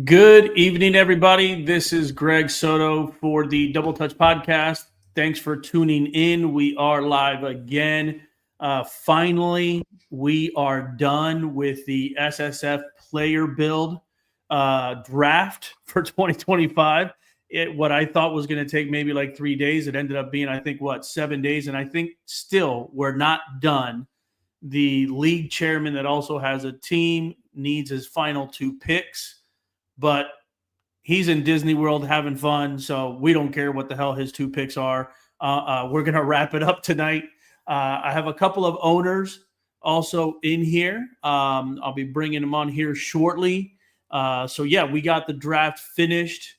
Good evening, everybody. This is Greg Soto for the Double Touch Podcast. Thanks for tuning in. We are live again. Finally, we are done with the SSF player build draft for 2025. What I thought was going to take maybe like 3 days, it ended up being, I think, 7 days. And I think still we're not done. The league chairman that also has a team needs his final 2 picks. But he's in Disney World having fun, so we don't care what the hell his 2 picks are. We're going to wrap it up tonight. I have a couple of owners also in here. I'll be bringing them on here shortly. We got the draft finished.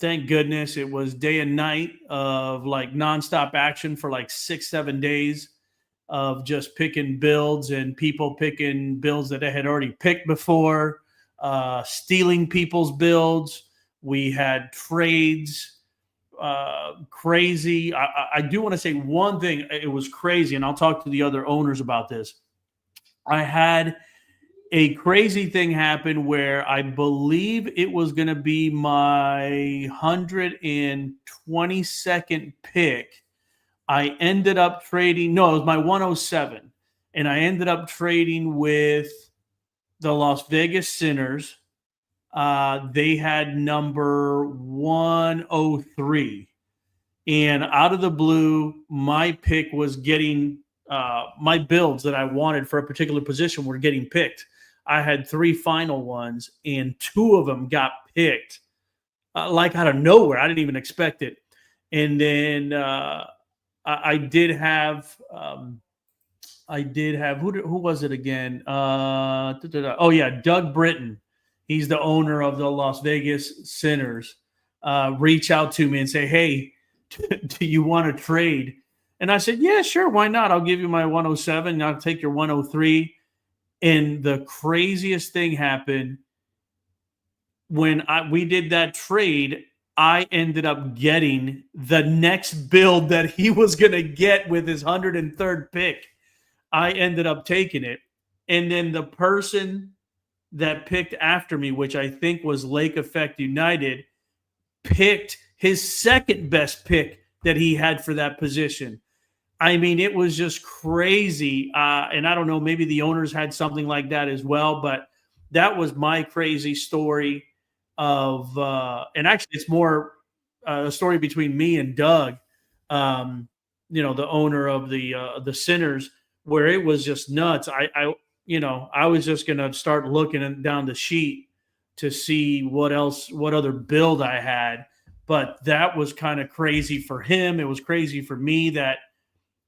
Thank goodness. It was day and night of like nonstop action for like 6-7 days of just picking builds and people picking builds that they had already picked before. Stealing people's builds. We had trades. Crazy. I do want to say one thing. It was crazy, and I'll talk to the other owners about this. I had a crazy thing happen where I believe it was going to be my 122nd pick. I ended up trading. No, it was my 107, and I ended up trading with the Las Vegas Sinners. They had number 103. And out of the blue, my pick was getting my builds that I wanted for a particular position were getting picked. I had 3 final ones, and 2 of them got picked like out of nowhere. I didn't even expect it. And then I did have who was it again? Oh yeah, Doug Britton. He's the owner of the Las Vegas Sinners. Reach out to me and say, "Hey, do you want to trade?" And I said, "Yeah, sure. Why not? I'll give you my 107. And I'll take your 103." And the craziest thing happened when we did that trade. I ended up getting the next build that he was going to get with his 103rd pick. I ended up taking it. And then the person that picked after me, which I think was Lake Effect United, picked his second best pick that he had for that position. I mean, it was just crazy. And I don't know, maybe the owners had something like that as well. But that was my crazy story of, and actually it's more a story between me and Doug, the owner of the Sinners, where it was just nuts. I was just going to start looking down the sheet to see what other build I had. But that was kind of crazy for him. It was crazy for me that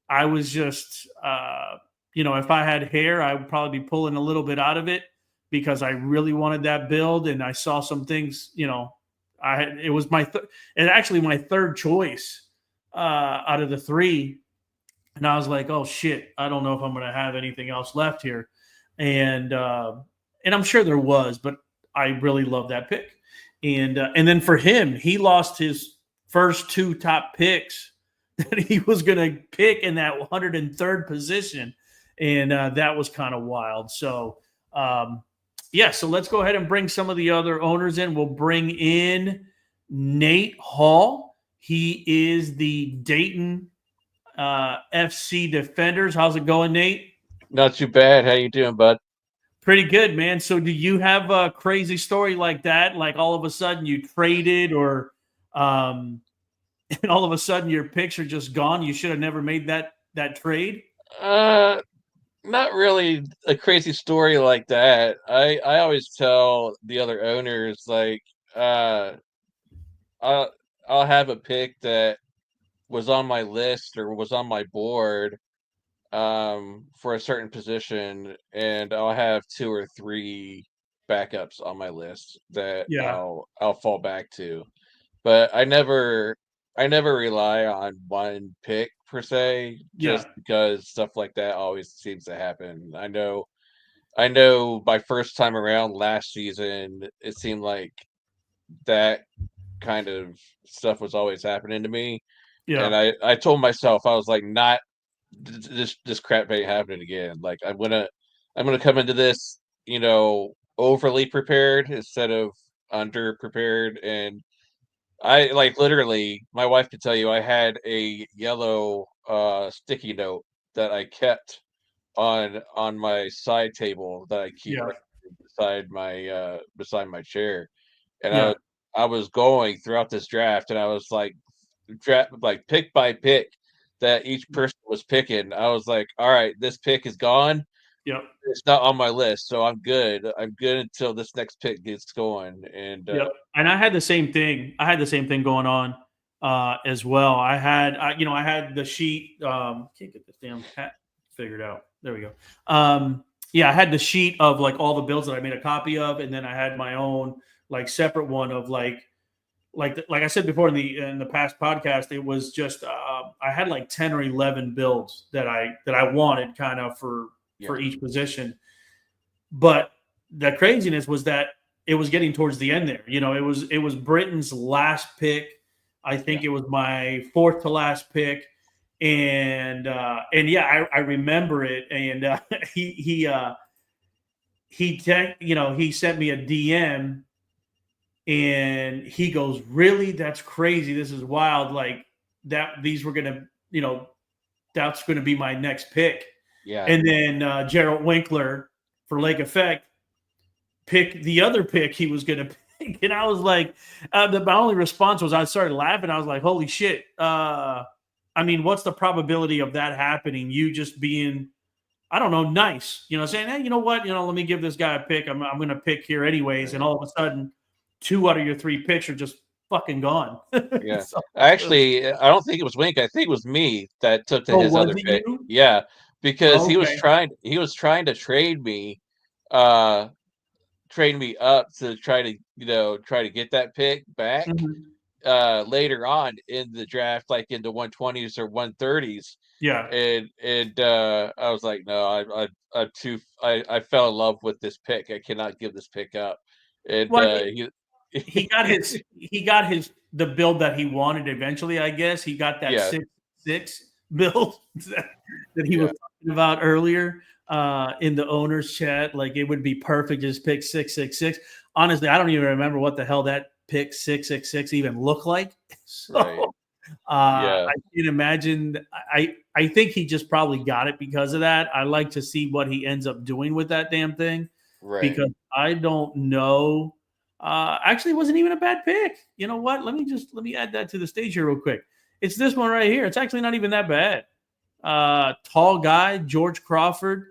I was just, if I had hair, I would probably be pulling a little bit out of it because I really wanted that build. And I saw some things, it was my third choice out of the 3. And I was like, oh shit, I don't know if I'm going to have anything else left here. And I'm sure there was, but I really love that pick. And then for him, he lost his first 2 top picks that he was going to pick in that 103rd position. And that was kind of wild. So, so let's go ahead and bring some of the other owners in. We'll bring in Nate Hall. He is the Dayton FC Defenders. How's it going, Nate? Not too bad. How you doing, bud? Pretty good, man. So do you have a crazy story like that? Like all of a sudden you traded or and all of a sudden your picks are just gone? You should have never made that trade? Not really a crazy story like that. I always tell the other owners like I'll have a pick that was on my list or was on my board for a certain position, and I'll have 2 or 3 backups on my list that Yeah. I'll fall back to. But I never rely on one pick per se, Yeah. just because stuff like that always seems to happen. I know my first time around last season, it seemed like that kind of stuff was always happening to me. And Yeah. I told myself, I was like, not this crap ain't happening again. Like I'm gonna come into this, overly prepared instead of underprepared, and I like literally. My wife could tell you I had a yellow sticky note that I kept on my side table that I keep Yeah. right beside my chair, and Yeah. I was going throughout this draft, and I was like like pick by pick that each person was picking. I was like, all right, this pick is gone. Yep. It's not on my list, so I'm good. I'm good until this next pick gets going. And Yep. And I had the same thing. I had the same thing going on as well. I had the sheet. Can't get this damn hat figured out. There we go. Yeah, I had the sheet of like all the builds that I made a copy of, and then I had my own like separate one of like I said before in the past podcast, it was just I had like 10 or 11 builds that I wanted kind of for each position. But the craziness was that it was getting towards the end there. It was Britain's last pick. I think it was my fourth to last pick. And yeah, I remember it. And he sent me a DM and he goes, "Really? That's crazy. This is wild. Like that these were gonna, that's gonna be my next pick." yeah, And then Gerald Winkler for Lake Effect pick the other pick he was going to pick. And I was like, my only response was I started laughing. I was like, holy shit. I mean, what's the probability of that happening? You just being, I don't know, nice, saying, hey, you know what? Let me give this guy a pick. I'm going to pick here anyways. right. And all of a sudden, 2 out of your 3 picks are just fucking gone. Yeah. So, Actually, I don't think it was Wink. I think it was me that took to oh, his was other it pick. you? Yeah, because Okay. he was trying to uh trade me up to try to get that pick back Mhm. later on in the draft, like in the 120s or 130s. Yeah. And I was like, no, I fell in love with this pick. I cannot give this pick up. And Well, he he got his the build that he wanted eventually, I guess. He got that yeah, 6-6 build that he was yeah, talking about earlier in the owners chat. Like it would be perfect just pick 6-6-6. Honestly, I don't even remember what the hell that pick 6-6-6 even looked like. right. So Yeah, I can't imagine. I think he just probably got it because of that. I like to see what he ends up doing with that damn thing right. because I don't know. Actually, it wasn't even a bad pick. You know what? Let me add that to the stage here real quick. It's this one right here. It's actually not even that bad. Tall guy, George Crawford.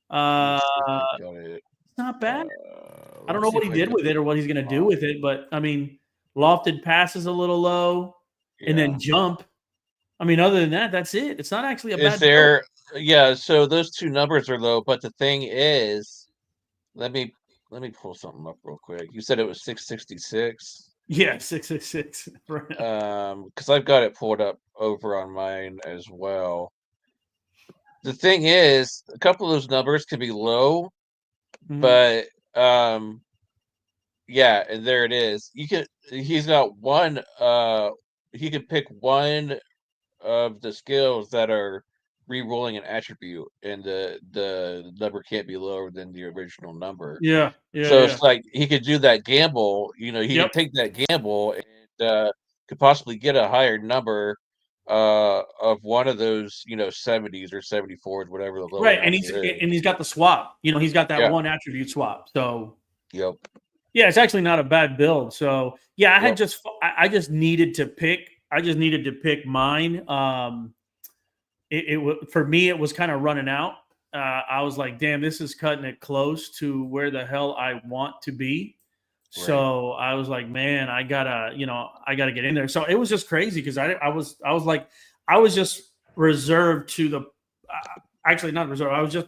Let me Uh, see if I got it. it's not bad. I Let don't me know see what if he I did got with it or what he's going to do it. with it, but I mean, lofted passes a little low, and Yeah. then jump. I mean, other than that, that's it. It's not actually a Is bad build. there Yeah, so those two numbers are low, but the thing is, let me pull something up real quick. You said it was 666. Yeah, 666. Right. Because I've got it pulled up over on mine as well. The thing is, a couple of those numbers can be low, Mhm. but yeah, and there it is. He's got one he can pick one of the skills that are re-rolling an attribute, and the number can't be lower than the original number. Yeah, yeah, So yeah. it's like he could do that gamble. He Yep. could take that gamble and could possibly get a higher number of one of those 70s or 74s, whatever the lower Right, and number is. he's got the swap. He's got that Yeah. one attribute swap. So Yep. yeah, it's actually not a bad build. So yeah, Yep. I just needed to pick. I just needed to pick mine. For me, it was kind of running out. I was like, damn, this is cutting it close to where the hell I want to be. Right. So I was like, man, I gotta get in there. So it was just crazy because I was like, I was just reserved to the, actually not reserved. I was just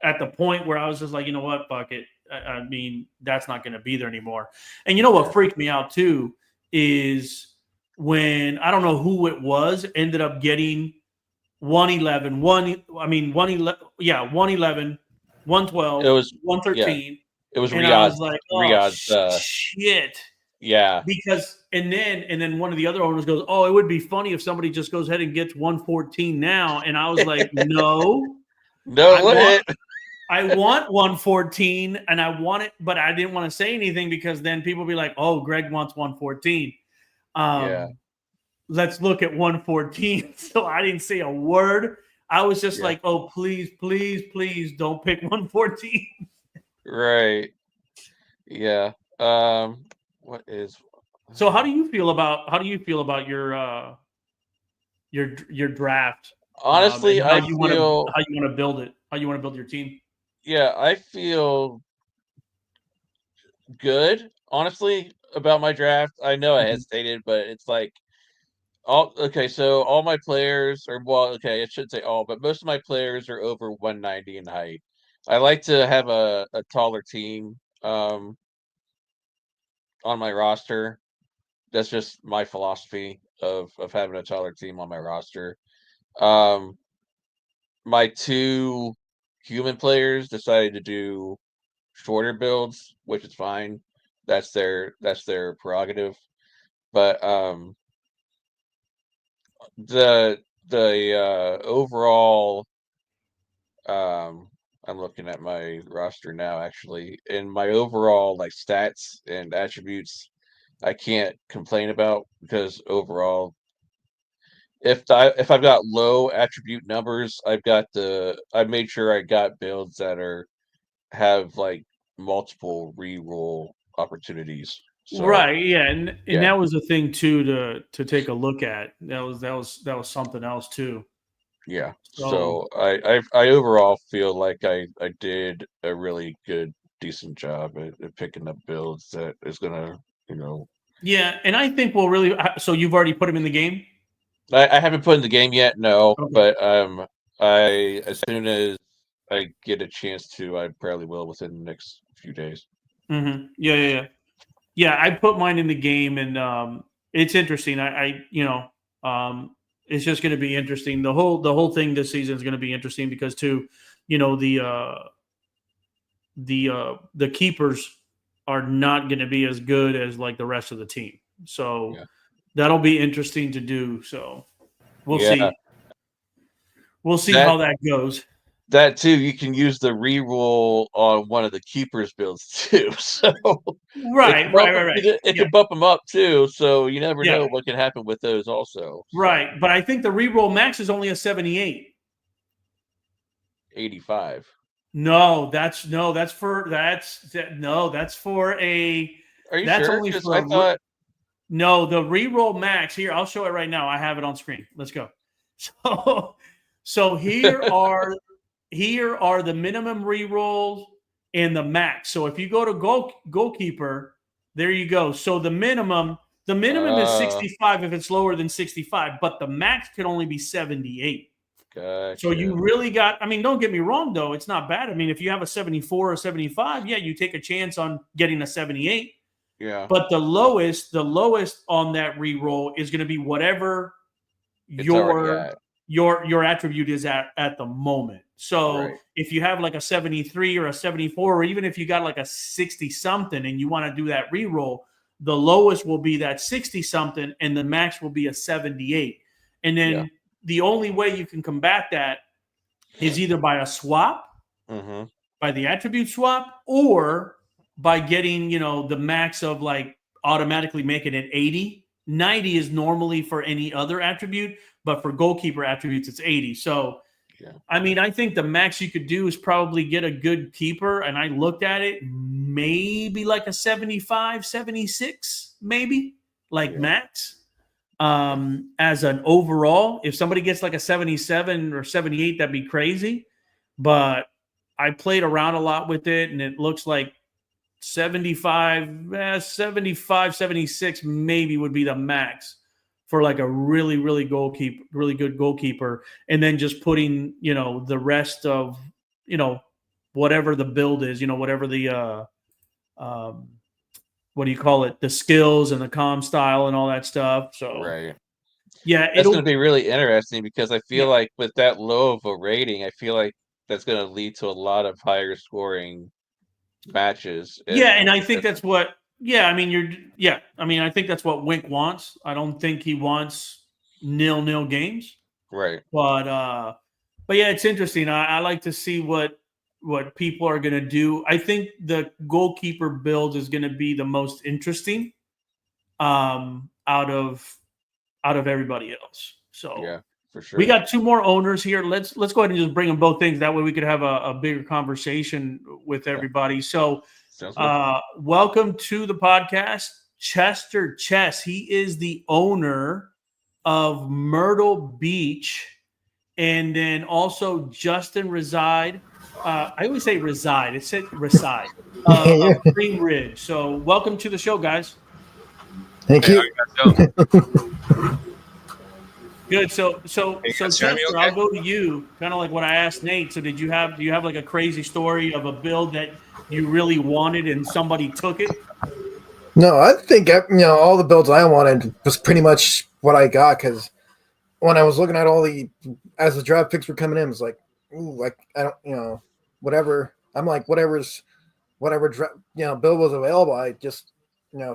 at the point where I was just like, you know what, fuck it. I mean, that's not going to be there anymore. And you know what Yeah. freaked me out too is when I don't know who it was ended up getting 111, 111, It 112, was yeah. 113. It was And I was like, oh Riyadh's shit. yeah. Because and then one of the other owners goes, oh, it would be funny if somebody just goes ahead and gets 114 now. And I was like, no, No, I it want wouldn't. I want 114, and I want it, but I didn't want to say anything because then people will be like, "Oh, Greg wants 114." Yeah, Let's look at 114. So I didn't say a word. I was just yeah, like, "Oh, please, please, please, don't pick 114." right. Yeah. What is? So how do you feel about your draft, and Honestly, I feel, how you want to build it, how you want to build your team? yeah, I feel good, honestly, about my draft. I know I Mhm. hesitated, but it's like okay, so all my players are, well, okay, I should say all, but most of my players are over 190 in height. I like to have a taller team on my roster. That's just my philosophy of having a taller team on my roster. Um, my two human players decided to do shorter builds, which is fine. That's their prerogative. But the overall, um I'm looking at my roster now actually, and my overall like stats and attributes I can't complain about, because overall, if I've got low attribute numbers, I've made sure I got builds that are have like multiple reroll opportunities. So Right, yeah, and yeah, that was a thing too to take a look at. That was something else too. yeah. So So I overall feel like I did a really good, decent job at picking up builds that is gonna, you know, yeah, and I think we'll really. So you've already put him in the game. I haven't put in the game yet, no, Okay. but I as soon as I get a chance to, I probably will within the next few days. Yeah, yeah, yeah. Yeah, I put mine in the game, and it's interesting. Um, it's just going to be interesting. The whole thing this season is going to be interesting because too, you know, the keepers are not going to be as good as like the rest of the team. So Yeah. that'll be interesting to do. So we'll Yeah. see. We'll see That how that goes. that too, you can use the reroll on one of the keepers builds too. So it can Right, bump right, right, right. it Yeah, can bump them up too. So you never yeah, know what can happen with those also. So right. But I think the reroll max is only a 78. 85. No, that's for no, that's for a Are you that's sure? only Because for I thought, no, the reroll max here. I'll show it right now. I have it on screen. Let's go. So so here are the minimum rerolls and the max. So if you go to goalkeeper, there you go. So the minimum is uh, 65 if it's lower than 65, but the max can only be 78. So you gotcha. really got, I mean, don't get me wrong, though. It's not bad. I mean, if you have a 74 or 75, yeah, you take a chance on getting a 78. Yeah, But the lowest on that re-roll is going to be whatever it's already your at. your attribute is at the moment. So Right. if you have like a 73 or a 74, or even if you got like a 60 something and you want to do that re-roll, the lowest will be that 60 something and the max will be a 78. And Yeah. then the only way you can combat that is either by a swap, Mm-hmm. by the attribute swap, or by getting, the max of like automatically making it 80. 90 is normally for any other attribute, but for goalkeeper attributes, it's 80. So, Yeah. I mean, I think the max you could do is probably get a good keeper. And I looked at it, maybe like a 75, 76, maybe like Yeah. max. As an overall, if somebody gets like a 77 or 78, that'd be crazy. But I played around a lot with it, and it looks like 75, 75, 76 maybe would be the max for like a really, really good goalkeeper. And then just putting, the rest of, you know, whatever the build is, whatever the, um, what do you call it? The skills and the calm style and all that stuff. So, Right. yeah, That's going it'll, to be really interesting, because I feel yeah. like with that low of a rating, I feel like that's going to lead to a lot of higher scoring matches. Yeah, and I think that's what. Yeah, I mean, Yeah, I mean, I think that's what Wink wants. I don't think he wants nil games, Right. but yeah, it's interesting. I like to see what people are going to do. I think the goalkeeper build is going to be the most interesting out of everybody else. So Yeah, for we sure. got two more owners here. Let's go ahead and just bring them both things. That way we could have a bigger conversation with Yeah, everybody. So sounds good. welcome to the podcast, Chester Chess. He is the owner of Myrtle Beach, and then also Justin Reside. I always say reside. It said reside Yeah, of Cream Ridge. So welcome to the show, guys. thank Hey, how you. you guys doing? Good. So Can you guys hear me Chester, I'll okay? go to you. Kind of like what I asked Nate. So do you have like a crazy story of a build that you really wanted and somebody took it? No, I think all the builds I wanted was pretty much what I got because when I was looking at all the as the draft picks were coming in, it was like, ooh, like I don't, whatever. I'm like, whatever build was available. I just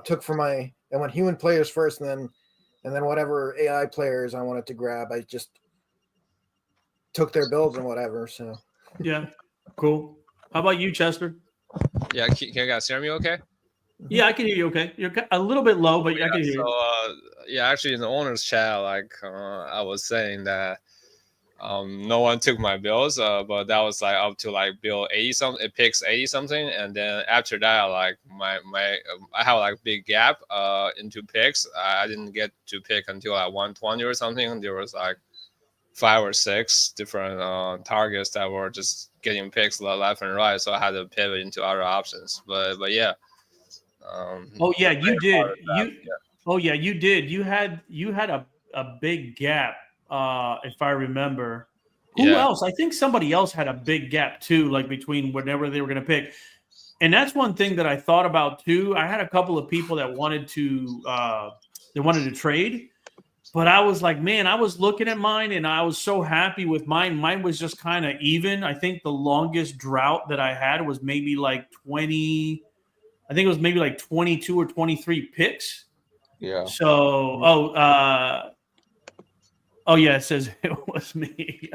took for my I went human players first, and then whatever AI players I wanted to grab, I just took their builds and whatever. So Yeah. Cool. How about you, Chester? Yeah, can you guys hear me okay? Yeah, I can hear you. Okay, you're a little bit low, but I can hear So, you. yeah, actually, in the owner's chat, like, I was saying that no one took my bills, but that was like up to like bill 80 something. It picks 80 something, and then after that, like I have like big gap into picks. I didn't get to pick until like 120 or something. There was like 5 or 6 different targets that were just getting picks left and right, so I had to pivot into other options. But yeah, Oh yeah, you did. yeah, Oh yeah, you did. You had a big gap, if I remember. Who yeah, else? I think somebody else had a big gap too, like between whatever they were going to pick. And that's one thing that I thought about too. I had a couple of people that wanted to trade, but I was like, man, I was looking at mine and I was so happy with mine. Mine was just kind of even. I think the longest drought that I had was maybe like 20. I think it was maybe like 22 or 23 picks. Yeah. So, oh yeah, it says it was me.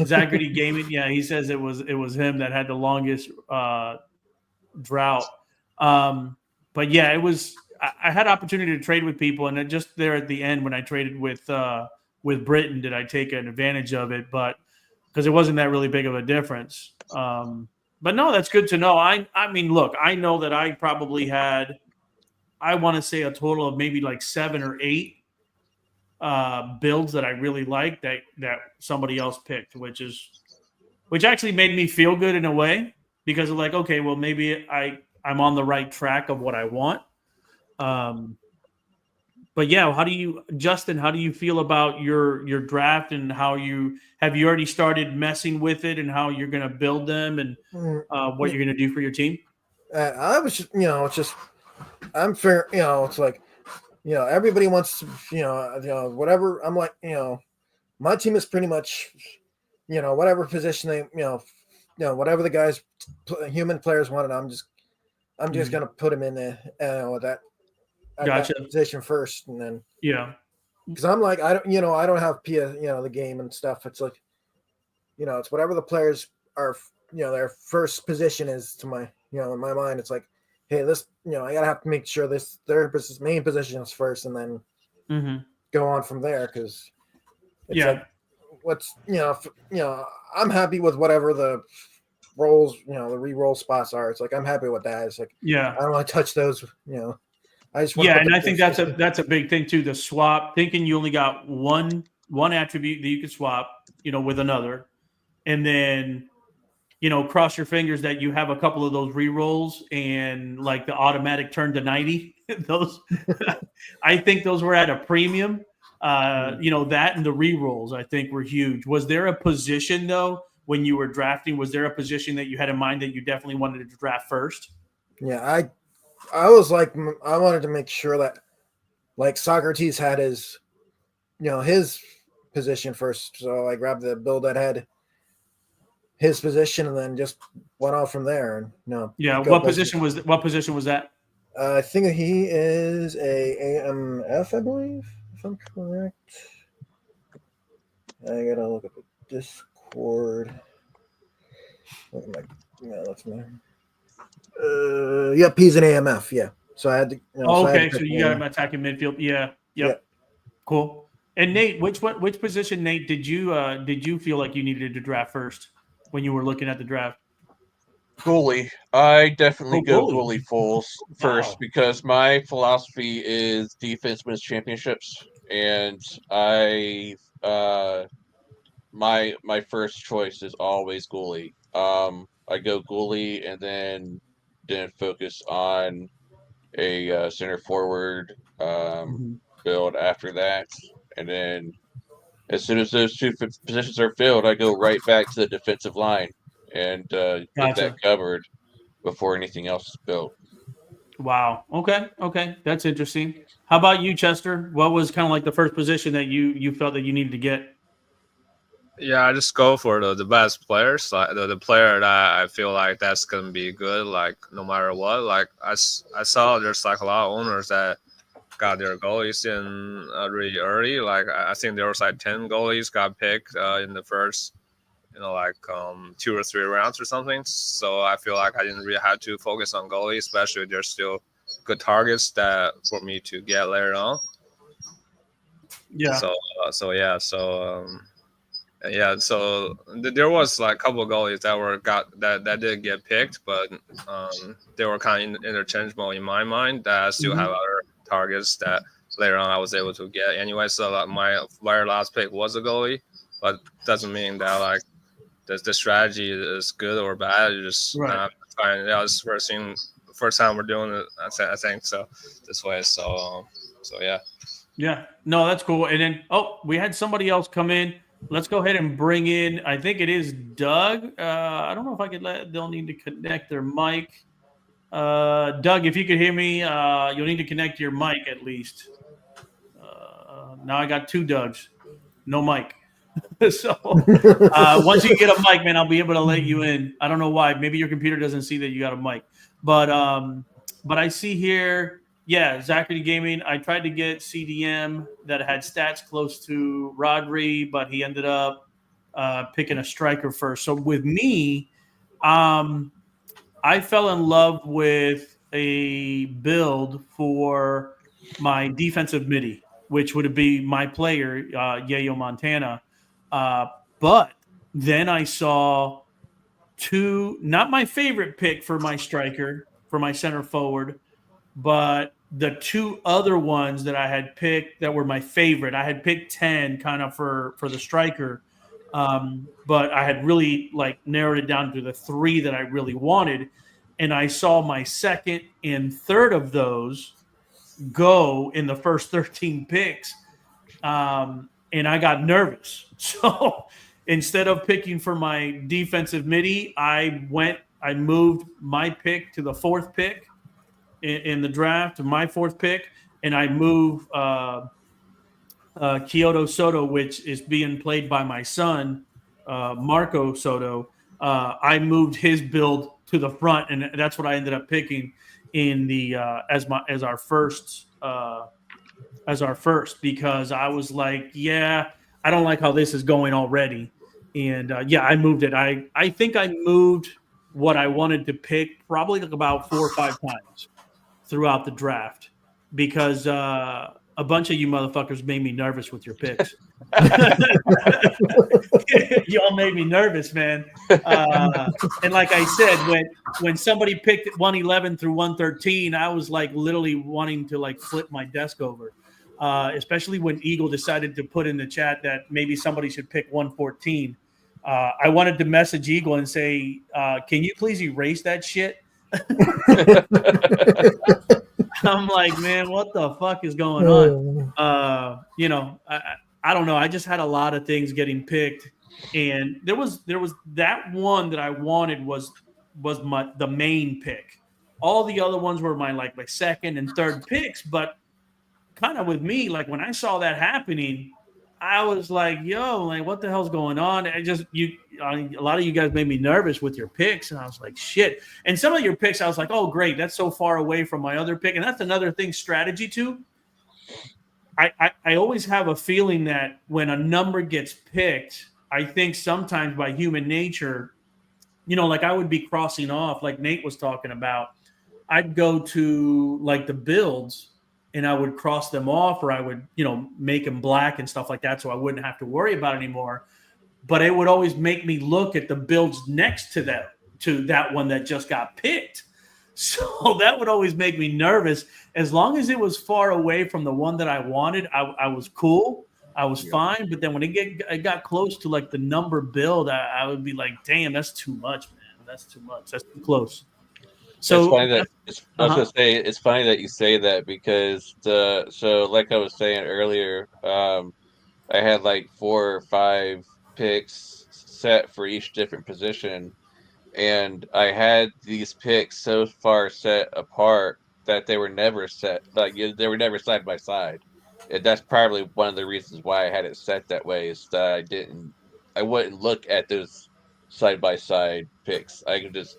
Zachary Gaming, yeah, he says it was him that had the longest drought. But yeah, it was. I had opportunity to trade with people, and then just there at the end when I traded with Britain, did I take an advantage of it? But because it wasn't that really big of a difference. But no, that's good to know. I mean, look, I know that I probably had, I want to say a total of maybe like 7 or 8 builds that I really liked that somebody else picked, which actually made me feel good in a way because of like, okay, well maybe I'm on the right track of what I want. Um, but yeah, Justin? How do you feel about your draft and how you have you already started messing with it and how you're going to build them and what you're going to do for your team? I was just, it's just I'm fair. It's like everybody wants to, whatever. I'm like, my team is pretty much, whatever position they, whatever the guys, human players wanted. I'm just Mhm. gonna put them in there, that at that Gotcha. position first, and then Yeah. because I'm like, I don't have the game and stuff. It's like, it's whatever the players are, their first position is to my, in my mind. It's like, hey, this, I gotta have to make sure their main position is first, and then Hmm. go on from there because it's Yeah. like what's I'm happy with whatever the rolls the re-roll spots are. It's like I'm happy with that. It's like Yeah. I don't want to touch those. I just want to Yeah, put and the I think that's a big thing too. The swap, thinking you only got one attribute that you could swap, with another, and then cross your fingers that you have a couple of those re-rolls and like the automatic turn to 90. Those, I think those were at a premium. That and the re-rolls I think were huge. Was there a position though when you were drafting? Was there a position that you had in mind that you definitely wanted to draft first? yeah. I was like I wanted to make sure that like Socrates had his position first, so I grabbed the build that had his position and then just went off from there and Yeah. go What position was that? I think he is a AMF, I believe, if I'm correct. I gotta look at the Discord. Look at my Yeah, that's me. Yep, he's an AMF. Yeah, so I had to. Oh, okay, so you got him attacking midfield. Yeah. Yep. Yeah. Cool. And Nate, which position, Nate, did you feel like you needed to draft first when you were looking at the draft? Goalie. I definitely go goalie. goalie first Wow. because my philosophy is defense wins championships, and my first choice is always goalie. I go goalie and then focus on a center forward Mhm. build after that, and then as soon as those two positions are filled, I go right back to the defensive line and get that Gotcha. covered before anything else is built. Wow. Okay. That's interesting. How about you, Chester? What was kind of like the first position that you felt that you needed to get? Yeah, I just go for the best players, like the player that I feel like that's gonna be good, like no matter what. Like I saw there's like a lot of owners that got their goalies in really early. Like I think there was like 10 goalies got picked in the first, like 2 or 3 rounds or something. So I feel like I didn't really have to focus on goalie, especially if there's still good targets that for me to get later on. Yeah. So there was like a couple of goalies that did get picked, but they were kind of interchangeable in my mind. That I still have other targets that later on I was able to get anyway. So like, my very last pick was a goalie, but doesn't mean that like the strategy is good or bad. You just Right. trying. Yeah, it's first time we're doing it. I think so this way. So yeah. Yeah. No, that's cool. And then we had somebody else come in. Let's go ahead and bring in. I think it is Doug. I don't know if I could they'll need to connect their mic. Doug, if you could hear me, you'll need to connect your mic at least. Now I got two Dougs, no mic. So once you get a mic, man, I'll be able to let you in. I don't know why. Maybe your computer doesn't see that you got a mic. But I see here, yeah, Zachary Gaming. I tried to get CDM that had stats close to Rodri, but he ended up picking a striker first. So with me, I fell in love with a build for my defensive midi, which would be my player, Yayo Montana. But then I saw two, not my favorite pick for my striker, for my center forward, but the two other ones that I had picked that were my favorite. I had picked 10 kind of for the striker. But I had really like narrowed it down to the three that I really wanted. And I saw my second and third of those go in the first 13 picks. And I got nervous. So instead of picking for my defensive midi, I moved my pick to the fourth pick in the draft, my fourth pick, and I moved Kyoto Soto, which is being played by my son, Marco Soto. I moved his build to the front, and that's what I ended up picking in the as our first because I was like, yeah, I don't like how this is going already, and I moved it. I think I moved what I wanted to pick probably like about 4 or 5 times throughout the draft because a bunch of you motherfuckers made me nervous with your picks. Y'all made me nervous, man. And like I said, when somebody picked 111 through 113, I was like literally wanting to like flip my desk over. Especially when Eagle decided to put in the chat that maybe somebody should pick 114. I wanted to message Eagle and say, can you please erase that shit? I'm like, man, what the fuck is going on? I don't know. I just had a lot of things getting picked, and there was that one that I wanted was the main pick. All the other ones were my second and third picks, but kind of with me, like when I saw that happening, I was like, yo, like what the hell's going on? A lot of you guys made me nervous with your picks, and I was like, shit. And some of your picks, I was like, oh, great, that's so far away from my other pick. And that's another thing, strategy too. I always have a feeling that when a number gets picked, I think sometimes by human nature, like I would be crossing off, like Nate was talking about. I'd go to like the builds and I would cross them off, or I would, make them black and stuff like that, so I wouldn't have to worry about it anymore. But it would always make me look at the builds next to that one that just got picked. So that would always make me nervous. As long as it was far away from the one that I wanted, I was cool. I was fine. But then when it got close to like the number build, I would be like, damn, that's too much, man. That's too much. That's too close. So it's funny that I was gonna say it's funny that you say that, because like I was saying earlier, I had like 4 or 5 picks set for each different position, and I had these picks so far set apart that they were never set, like they were never side by side. And that's probably one of the reasons why I had it set that way, is that I wouldn't look at those side by side picks. I could just,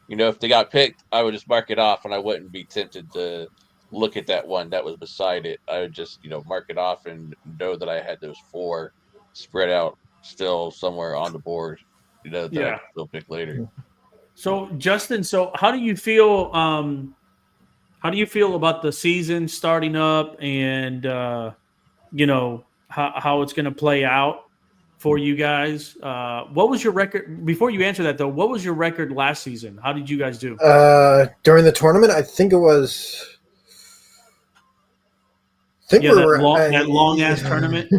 if they got picked, I would just mark it off, and I wouldn't be tempted to look at that one that was beside it. I would just, mark it off and know that I had those 4 spread out still somewhere on the board, that I can still pick later. So Justin, how do you feel? How do you feel about the season starting up, and how it's going to play out for you guys? What was your record? Before you answer that, though, what was your record last season? How did you guys do? During the tournament, I think it was. That long ass tournament.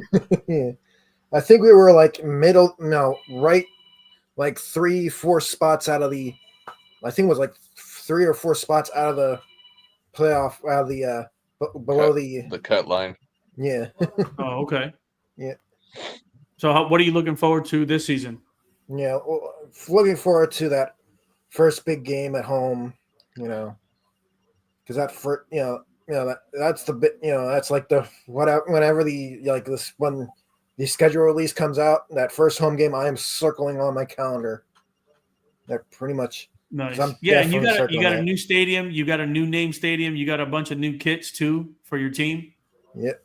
Yeah. I think we were like right, like 3-4 spots out of the. I think it was like 3 or 4 spots out of the playoff, out of the below the cut line. Yeah. Oh, okay. Yeah. So, what are you looking forward to this season? Yeah, well, looking forward to that first big game at home. Because that first, that's the bit. That's like the whenever the this when the schedule release comes out, that first home game, I am circling on my calendar. That pretty much. Nice. Yeah, and you got a new stadium. You got a new name stadium. You got a bunch of new kits too for your team. Yep.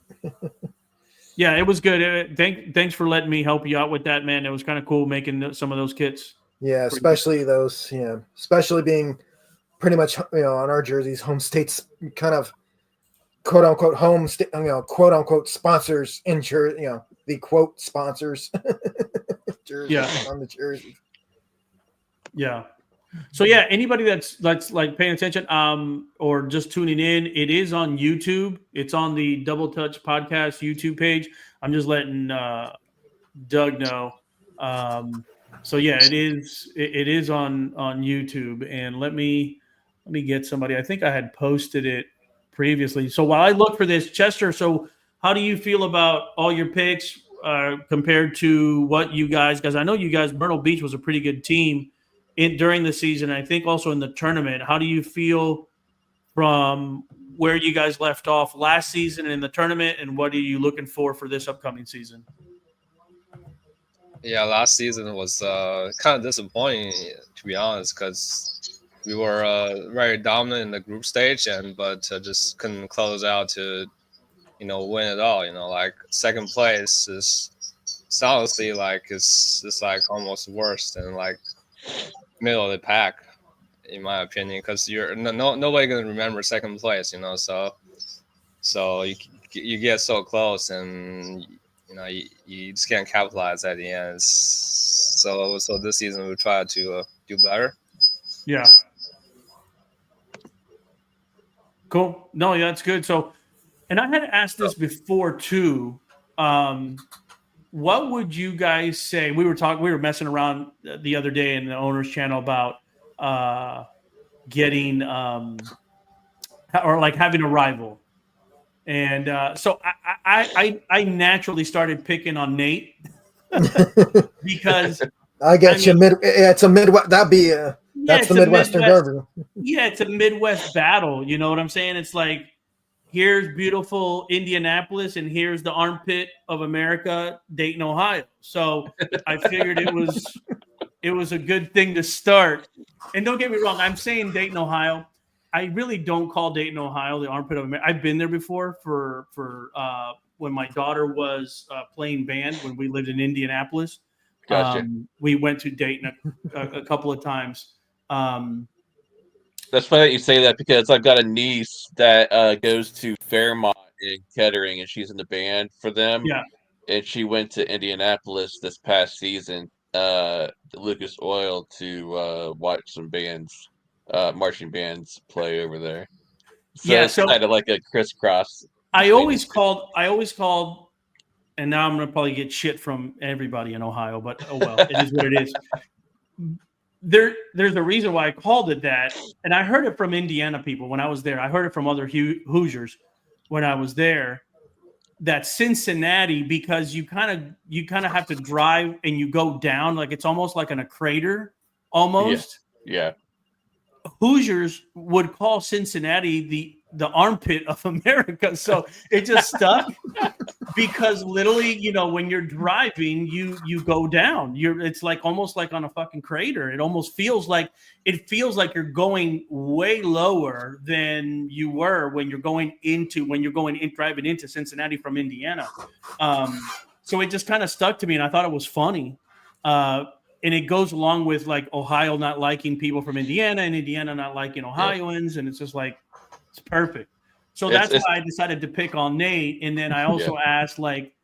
Yeah, it was good. Thanks for letting me help you out with that, man. It was kind of cool making some of those kits. Yeah, especially those. Yeah, especially being pretty much on our jerseys, home states, kind of quote unquote home state, quote unquote sponsors in jersey. The quote sponsors. Jerseys on the jersey. Yeah. So yeah, anybody that's like paying attention, or just tuning in, it is on YouTube. It's on the Double Touch Podcast YouTube page. I'm just letting Doug know. So yeah, it is on YouTube. And let me get somebody. I think I had posted it previously. So while I look for this, Chester, so how do you feel about all your picks compared to what you guys? Because I know you guys, Myrtle Beach was a pretty good team during the season. I think also in the tournament. How do you feel from where you guys left off last season in the tournament, and what are you looking for this upcoming season? Yeah, last season was kind of disappointing, to be honest, because we were very dominant in the group stage, but just couldn't close out to win it all. Like second place is honestly like it's like almost worse than like middle of the pack, in my opinion, because you're nobody gonna remember second place, so you get so close, and you just can't capitalize at the end. So this season we try to do better. Yeah. Cool. No, yeah, that's good. So, and I had asked this before too. What would you guys say? We were messing around the other day in the owner's channel about getting or like having a rival. And so I naturally started picking on Nate because I get you. It's a Midwest. That'd be that's the Midwestern Derby. Yeah, it's a Midwest battle. You know what I'm saying? It's like, here's beautiful Indianapolis, and here's the armpit of America, Dayton, Ohio. So I figured it was a good thing to start. And don't get me wrong, I'm saying Dayton, Ohio. I really don't call Dayton, Ohio the armpit of America. I've been there before for when my daughter was playing band when we lived in Indianapolis. Gotcha. We went to Dayton a couple of times. That's funny that you say that because I've got a niece that goes to Fairmont in Kettering, and she's in the band for them. Yeah. And she went to Indianapolis this past season, Lucas Oil, to watch some bands, marching bands play over there. So Yeah, it's so- kind of like a crisscross. I always called, and now I'm going to probably get shit from everybody in Ohio, but oh well, it is what it is. There's a reason why I called it that, and I heard it from Indiana people when I was there. I heard it from other Hoosiers when I was there. That Cincinnati, because you kind of have to drive and you go down, like it's almost like in a crater, almost. Yeah. Hoosiers would call Cincinnati the armpit of America. So it just stuck because literally, when you're driving, you go down. It's like almost like on a fucking crater. It almost feels like you're going way lower than you were when you're driving into Cincinnati from Indiana. So it just kind of stuck to me, and I thought it was funny. And it goes along with like Ohio not liking people from Indiana and Indiana not liking Ohioans. And it's just like, it's perfect. So that's why I decided to pick on Nate. And then I also asked, like,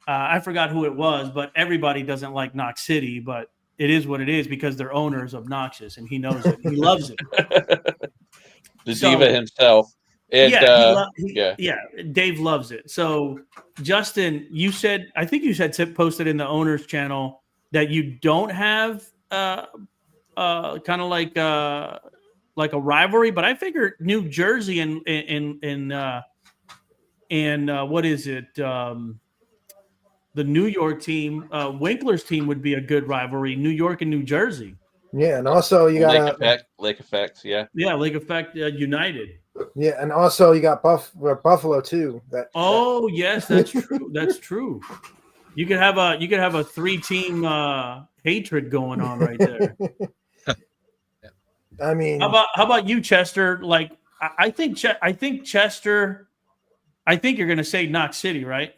I forgot who it was, but everybody doesn't like Knox City, but it is what it is because their owner is obnoxious and he knows it. He loves it. The diva himself. And, Dave loves it. So Justin, I think you said posted in the owner's channel that you don't have kind of like a rivalry, but I figured New Jersey and what is it? The New York team, Winkler's team would be a good rivalry. New York and New Jersey. Yeah, and also you got Lake Effect. Yeah, Lake Effect United. Yeah, and also you got Buffalo too. Yes, that's true. That's true. You could have a 3-team hatred going on right there. I mean, how about you, Chester? Like, I think Chester. I think you're going to say Knox City, right?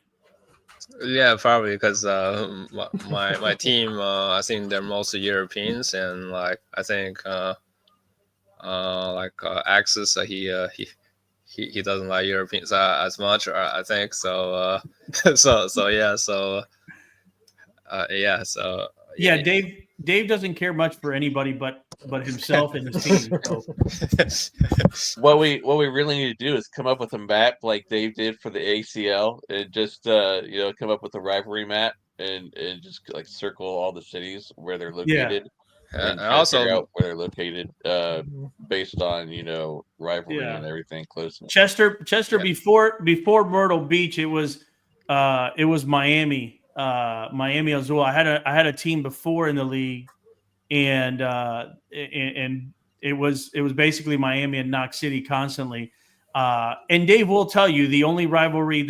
Yeah, probably because my team, I think they're mostly Europeans, and like I think Axis, he doesn't like Europeans as much, I think so. Dave doesn't care much for anybody but himself and his team. So. What we really need to do is come up with a map like Dave did for the ACL, and just come up with a rivalry map and just like circle all the cities where they're located. And also figure out where they're located based on rivalry and everything close. Chester before Myrtle Beach, it was Miami. Miami Azul. I had a team before in the league, and it was basically Miami and Knox City constantly. And Dave will tell you the only rivalry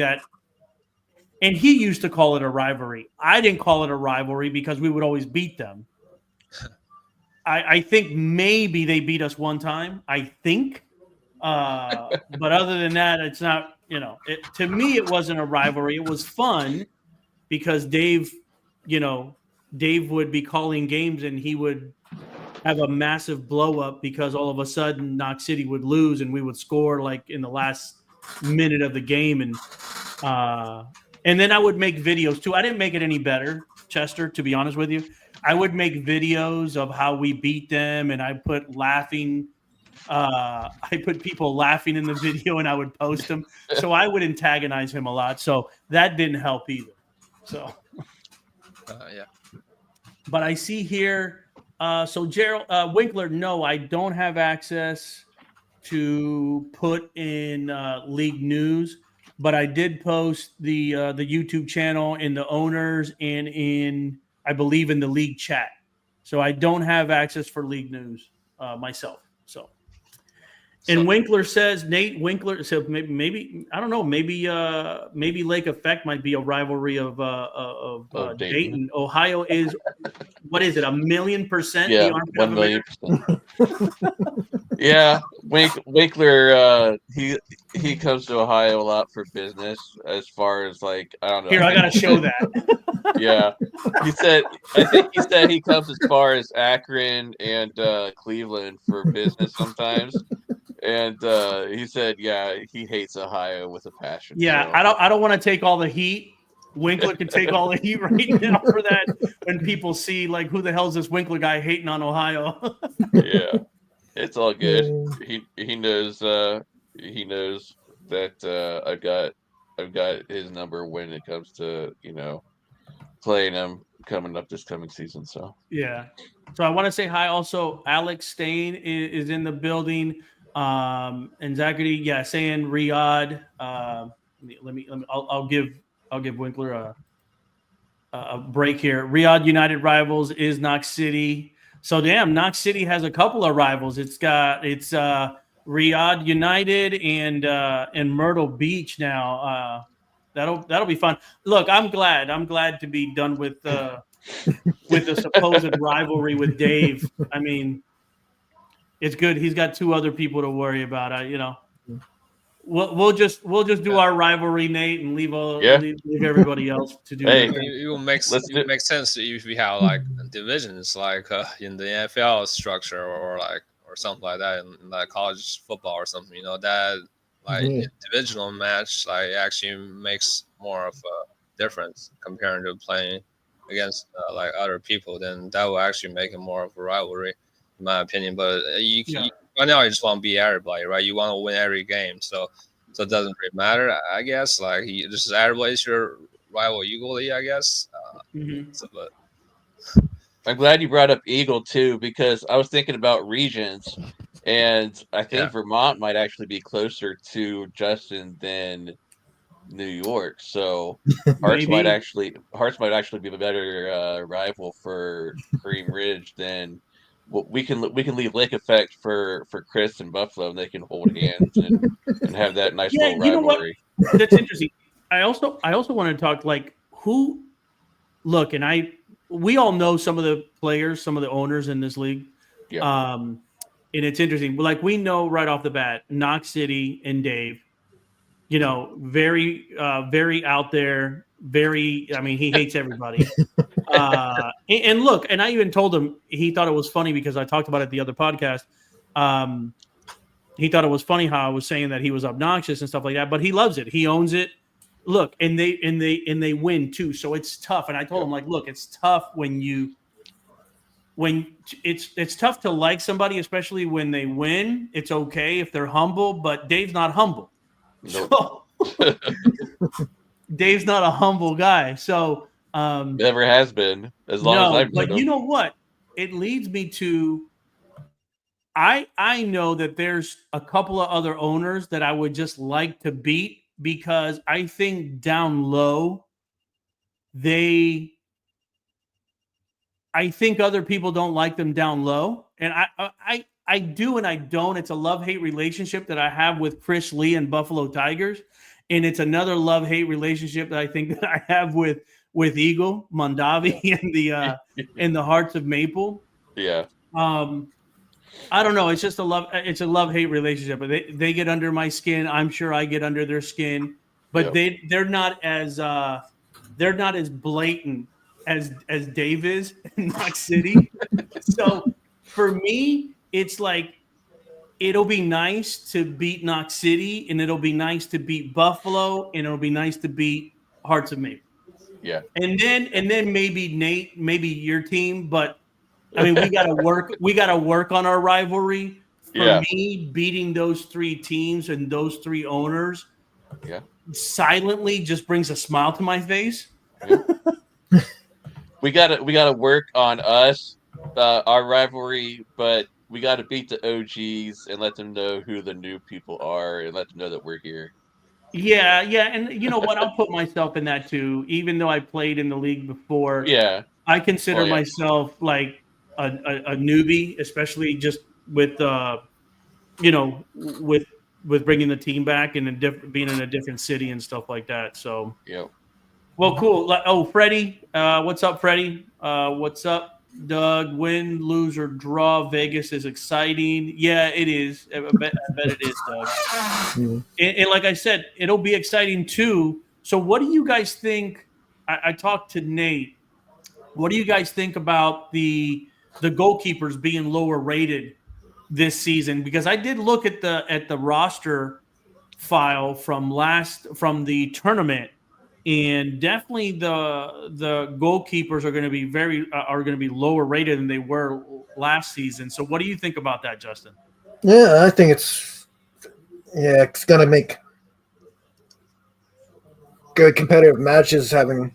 and he used to call it a rivalry. I didn't call it a rivalry because we would always beat them. I think maybe they beat us one time. I think, but other than that, it's not. To me, it wasn't a rivalry. It was fun. Because Dave would be calling games and he would have a massive blow up because all of a sudden Knox City would lose and we would score like in the last minute of the game. And then I would make videos too. I didn't make it any better, Chester, to be honest with you. I would make videos of how we beat them, and I put people laughing in the video and I would post them. So I would antagonize him a lot. So that didn't help either. So, But I see here. So Gerald Winkler, no, I don't have access to put in league news, but I did post the YouTube channel in the owners and I believe in the league chat. So I don't have access for league news myself. And Winkler says, Nate Winkler, so maybe I don't know, maybe Lake Effect might be a rivalry of Dayton. Ohio is, what is it, 1,000,000%? Yeah, 1,000,000%. Yeah, Winkler, he comes to Ohio a lot for business. As far as like, I don't know. Here, I gotta show that. Yeah, I think he said he comes as far as Akron and Cleveland for business sometimes. And he said, yeah, he hates Ohio with a passion. Yeah, So. I don't want to take all the heat. Winkler can take all the heat right now for that. When people see like, who the hell is this Winkler guy hating on Ohio? Yeah, it's all good. He knows that I've got his number when it comes to playing him coming up this coming season. So yeah. So I want to say hi. Also, Alex Stain is in the building. And Zachary, yeah, saying Riyadh. Let me. I'll give Winkler a break here. Riyadh United rivals is Knox City. So damn, Knox City has a couple of rivals. It's Riyadh United and Myrtle Beach now. That'll be fun. Look, I'm glad to be done with the supposed rivalry with Dave. I mean, it's good. He's got two other people to worry about. We'll just do our rivalry, Nate, and leave everybody else to do. Hey, it will make sense if we have like divisions, like in the NFL structure, or something like that in like college football or something. That like divisional match like actually makes more of a difference compared to playing against like other people. Then that will actually make it more of a rivalry, in my opinion. But right now, you just want to beat everybody, right? You want to win every game, so it doesn't really matter, I guess. Like everybody's your rival equally, I guess. But I'm glad you brought up Eagle too, because I was thinking about regions, and I think Vermont might actually be closer to Justin than New York. So Hearts might actually be a better rival for Cream Ridge than. Well, we can leave Lake Effect for Chris and Buffalo, and they can hold hands and have that nice little rivalry. You know what? That's interesting. I also want to talk like who. Look, and we all know some of the players, some of the owners in this league. Yeah. And it's interesting. Like we know right off the bat, Knox City and Dave. Very very out there. Very. I mean, he hates everybody. And look, and I even told him he thought it was funny because I talked about it the other podcast. He thought it was funny how I was saying that he was obnoxious and stuff like that, but he loves it. He owns it. Look, and they win too, so it's tough. And I told him like, look, it's tough when it's tough to like somebody, especially when they win. It's okay if they're humble, but Dave's not humble. Nope. So Dave's not a humble guy. So. Never has been as long as I've known him. But you know what? It leads me to I know that there's a couple of other owners that I would just like to beat because I think down low I think other people don't like them down low. And I do and I don't. It's a love-hate relationship that I have with Chris Lee and Buffalo Tigers. And it's another love-hate relationship that I think that I have with Eagle, Mondavi, and the Hearts of Maple. Yeah. I don't know. It's just a love-hate relationship. But they get under my skin. I'm sure I get under their skin. But they're not as blatant as Dave is in Knox City. So for me, it's like it'll be nice to beat Knox City, and it'll be nice to beat Buffalo, and it'll be nice to beat Hearts of Maple. Yeah. And then maybe Nate, maybe your team, but I mean we gotta work on our rivalry. For me, beating those three teams and those three owners silently just brings a smile to my face. Yeah. we gotta work on us, our rivalry, but we gotta beat the OGs and let them know who the new people are and let them know that we're here. Yeah, and you know what? I'll put myself in that too. Even though I played in the league before, I consider myself like a newbie, especially just with with bringing the team back and being in a different city and stuff like that. So well, cool. Oh, Freddie, what's up, Freddie? What's up? Doug, win, lose, or draw, Vegas is exciting. Yeah, it is. I bet it is, Doug. And like I said, it'll be exciting too. So, what do you guys think? I talked to Nate. What do you guys think about the goalkeepers being lower rated this season? Because I did look at the roster file from the tournament, and definitely the goalkeepers are going to be lower rated than they were last season. So, what do you think about that, Justin? Yeah, I think it's gonna make good competitive matches having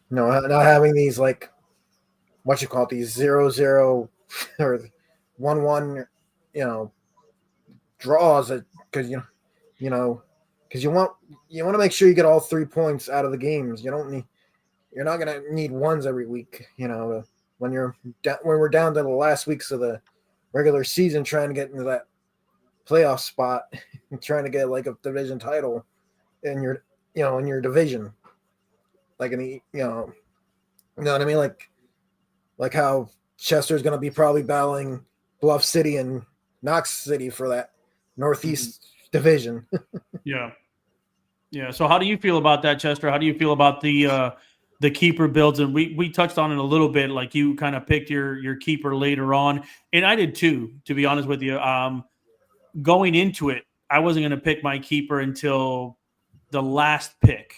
not having these like what you call it, these 0-0 or 1-1 draws because because you want to make sure you get all 3 points out of the games. You're not gonna need ones every week. When we're down to the last weeks of the regular season, trying to get into that playoff spot and trying to get like a division title in your division, like in the you know what I mean, like how Chester's going to be probably battling Bluff City and Knox City for that Northeast division. Yeah. So how do you feel about that, Chester? How do you feel about the keeper builds? And we touched on it a little bit. Like you kind of picked your keeper later on, and I did too. To be honest with you, going into it, I wasn't going to pick my keeper until the last pick.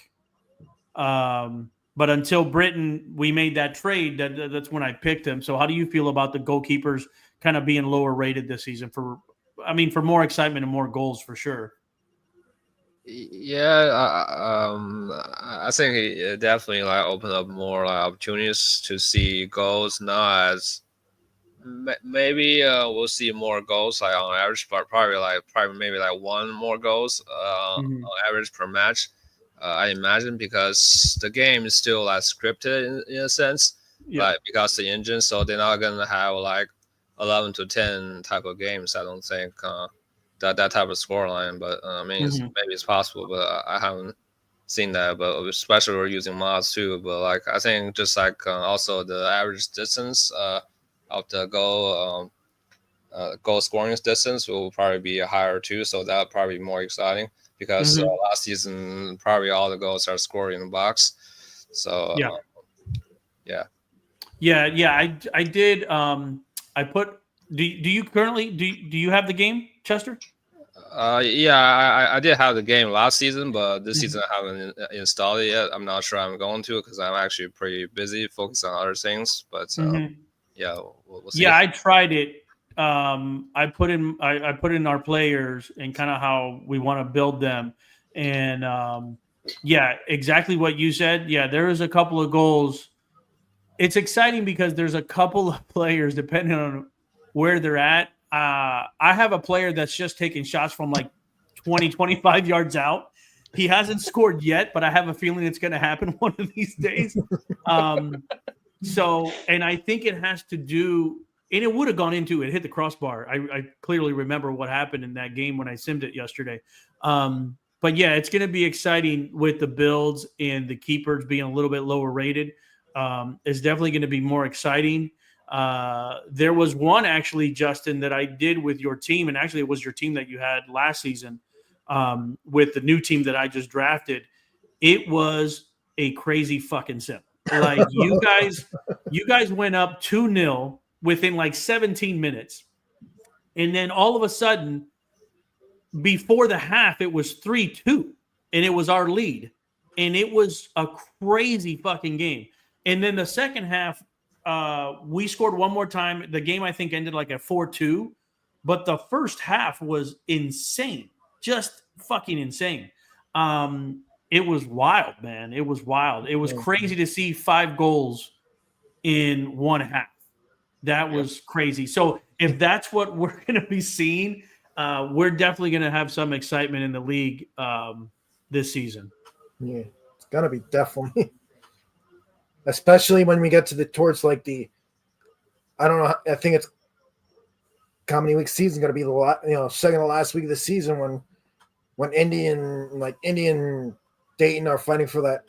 But until Britain, we made that trade. That's when I picked him. So how do you feel about the goalkeepers kind of being lower rated this season for more excitement and more goals for sure? Yeah, I think it definitely like opened up more like opportunities to see goals. Not as maybe we'll see more goals like on average, but probably maybe like one more goals on average per match. I imagine because the game is still like scripted in a sense, like because the engine, so they're not gonna have like 11 to 10 type of games. I don't think that type of scoreline, but I mean, maybe it's possible, but I haven't seen that. But especially we're using mods too. But like I think just like also the average distance of the goal scoring distance will probably be higher too. So that'll probably be more exciting because last season probably all the goals are scored in the box. So I did. I put. Do you currently do you have the game, Chester? I did have the game last season, but this season I haven't installed it yet. I'm not sure I'm going to because I'm actually pretty busy focused on other things. But we'll see. Yeah, I tried it. I put in our players and kind of how we want to build them, and exactly what you said. Yeah, there is a couple of goals. It's exciting because there's a couple of players depending on where they're at. I have a player that's just taking shots from like 20, 25 yards out. He hasn't scored yet, but I have a feeling it's going to happen one of these days. So, and I think it has to do, and it would have gone into it, hit the crossbar. I clearly remember what happened in that game when I simmed it yesterday. But yeah, it's going to be exciting with the builds and the keepers being a little bit lower rated. It's definitely going to be more exciting. There was one actually, Justin, that I did with your team, and actually it was your team that you had last season with the new team that I just drafted. It was a crazy fucking sim. Like you guys went up 2-0 within like 17 minutes. And then all of a sudden, before the half, it was 3-2. And it was our lead. And it was a crazy fucking game. And then the second half, we scored one more time. The game, I think, ended like at 4-2. But the first half was insane. Just fucking insane. It was wild, man. It was wild. It was crazy to see 5 goals in one half. That was crazy. So if that's what we're going to be seeing, we're definitely going to have some excitement in the league this season. Yeah, it's going to be definitely. Especially when we get towards like I don't know. I think it's how many weeks season going to be the second to last week of the season when Indy and Dayton are fighting for that